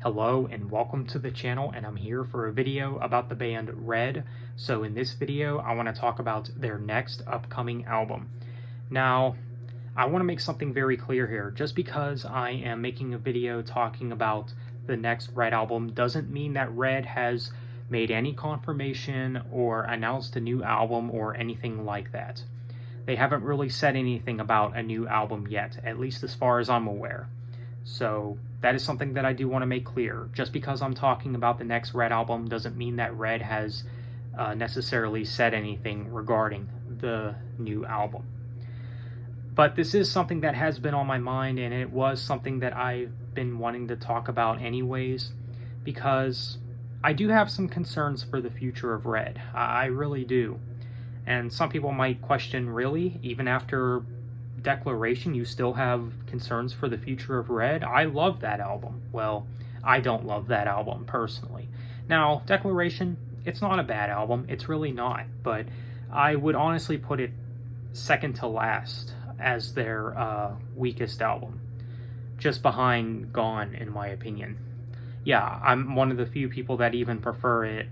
Hello and welcome to the channel, and I'm here for a video about the band Red. So in this video, I want to talk about their next upcoming album. Now, I want to make something very clear here. Just because I am making a video talking about the next Red album doesn't mean that Red has made any confirmation or announced a new album or anything like that. They haven't really said anything about a new album yet, at least as far as I'm aware. So that is something that I do want to make clear. Just because I'm talking about the next Red album doesn't mean that Red has necessarily said anything regarding the new album. But this is something that has been on my mind, and it was something that I've been wanting to talk about anyways, because I do have some concerns for the future of Red. I really do. And some people might question, really? Even after Declaration, you still have concerns for the future of Red? I love that album. Well, I don't love that album personally. Now, Declaration, it's not a bad album. It's really not. But I would honestly put it second to last as their weakest album. Just behind Gone, in my opinion. Yeah, I'm one of the few people that even prefer it,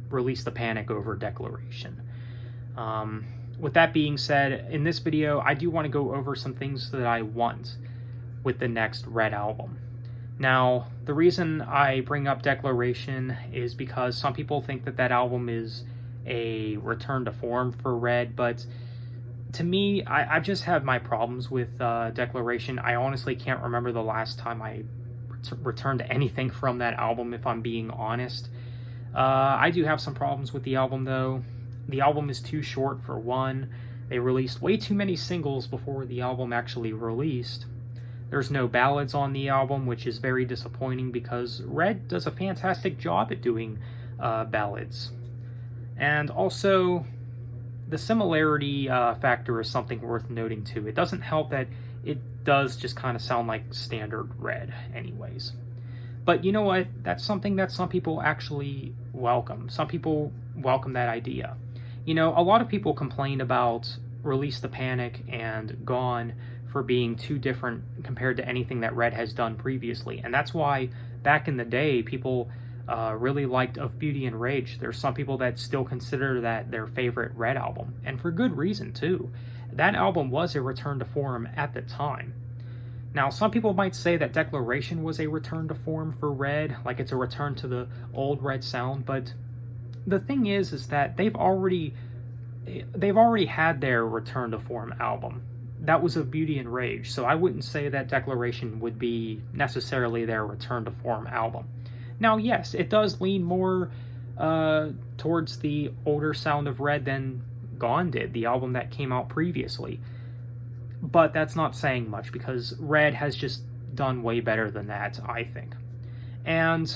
Release the Panic over Declaration. With that being said, in this video, I do want to go over some things that I want with the next Red album. Now, the reason I bring up Declaration is because some people think that that album is a return to form for Red, but to me, I just have my problems with Declaration. I honestly can't remember the last time I returned to anything from that album, if I'm being honest. I do have some problems with the album, though. The album is too short, for one. They released way too many singles before the album actually released. There's no ballads on the album, which is very disappointing because Red does a fantastic job at doing ballads. And also, the similarity factor is something worth noting too. It doesn't help that it does just kind of sound like standard Red anyways. But you know what? That's something that some people actually welcome. Some people welcome that idea. You know, a lot of people complain about Release the Panic and Gone for being too different compared to anything that Red has done previously. And that's why back in the day, people really liked Of Beauty and Rage. There's some people that still consider that their favorite Red album, and for good reason too. That album was a return to form at the time. Now, some people might say that Declaration was a return to form for Red, like it's a return to the old Red sound, but the thing is that they've already had their return to form album. That was Of Beauty and Rage, so I wouldn't say that Declaration would be necessarily their return to form album. Now, yes, it does lean more towards the older sound of Red than Gone did, the album that came out previously. But that's not saying much, because Red has just done way better than that, I think. And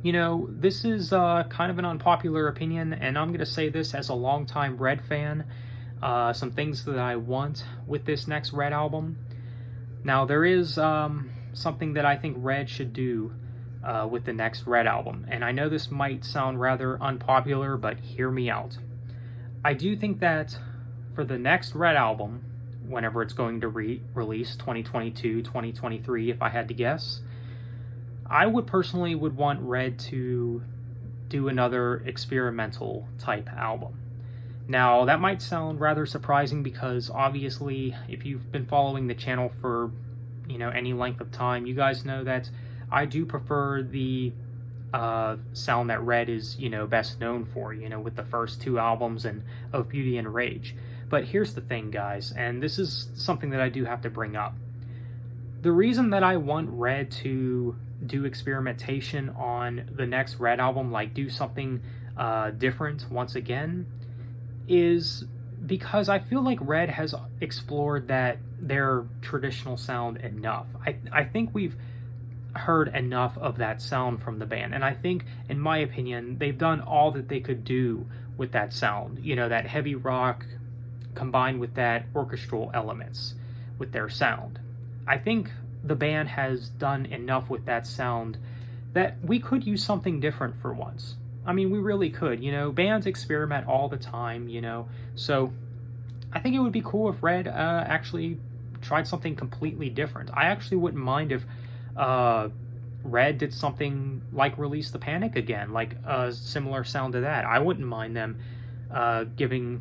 you know, this is kind of an unpopular opinion, and I'm going to say this as a longtime Red fan. Some things that I want with this next Red album. Now, there is something that I think Red should do with the next Red album. And I know this might sound rather unpopular, but hear me out. I do think that for the next Red album, whenever it's going to release, 2022, 2023, if I had to guess, I would personally want Red to do another experimental type album. Now, that might sound rather surprising because obviously, if you've been following the channel for, you know, any length of time, you guys know that I do prefer the sound that Red is, you know, best known for, you know, with the first two albums and Of Beauty and Rage. But here's the thing, guys, and this is something that I do have to bring up. The reason that I want Red to do experimentation on the next Red album, like do something different once again, is because I feel like Red has explored their traditional sound enough. I think we've heard enough of that sound from the band, and I think, in my opinion, they've done all that they could do with that sound. You know, that heavy rock combined with that orchestral elements with their sound. I think the band has done enough with that sound that we could use something different for once. I mean, we really could. You know, bands experiment all the time, you know, so I think it would be cool if Red actually tried something completely different. I actually wouldn't mind if Red did something like Release the Panic again, like a similar sound to that. I wouldn't mind them giving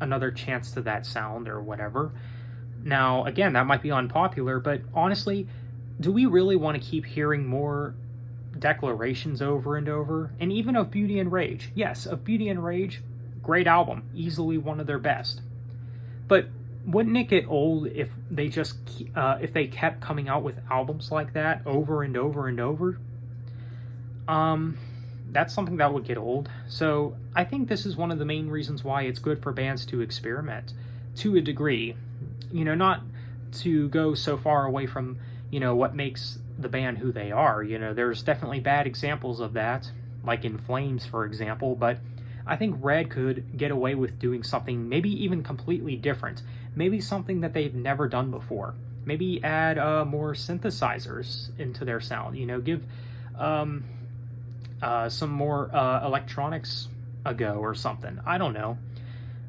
another chance to that sound or whatever. Now, again, that might be unpopular, but honestly, do we really want to keep hearing more declarations over and over? And even of Beauty and Rage. Yes, of Beauty and Rage, great album, easily one of their best. But wouldn't it get old if they just if they kept coming out with albums like that over and over and over? That's something that would get old. So I think this is one of the main reasons why it's good for bands to experiment to a degree. You know, not to go so far away from, you know, what makes the band who they are. You know, there's definitely bad examples of that, like In Flames, for example, but I think Red could get away with doing something maybe even completely different. Maybe something that they've never done before. Maybe add more synthesizers into their sound. You know, give some more electronics a go or something. I don't know.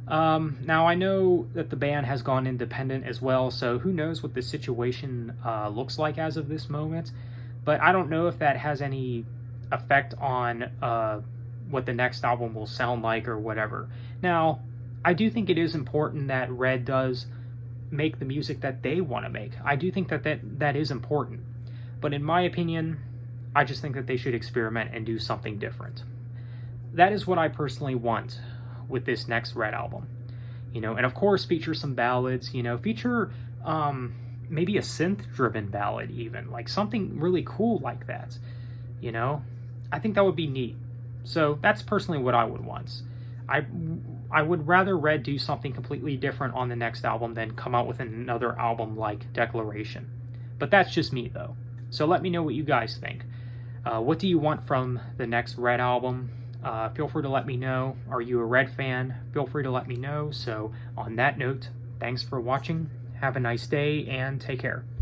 Now, I know that the band has gone independent as well, so who knows what the situation looks like as of this moment. But I don't know if that has any effect on what the next album will sound like or whatever. Now, I do think it is important that Red does make the music that they want to make. I do think that is important. But in my opinion, I just think that they should experiment and do something different. That is what I personally want with this next Red album. You know, and of course feature some ballads, you know, feature maybe a synth-driven ballad even, like something really cool like that. You know, I think that would be neat. So that's personally what I would want. I would rather Red do something completely different on the next album than come out with another album like Declaration. But that's just me, though. So let me know what you guys think. What do you want from the next Red album? Feel free to let me know. Are you a Red fan? Feel free to let me know. So on that note, thanks for watching. Have a nice day and take care.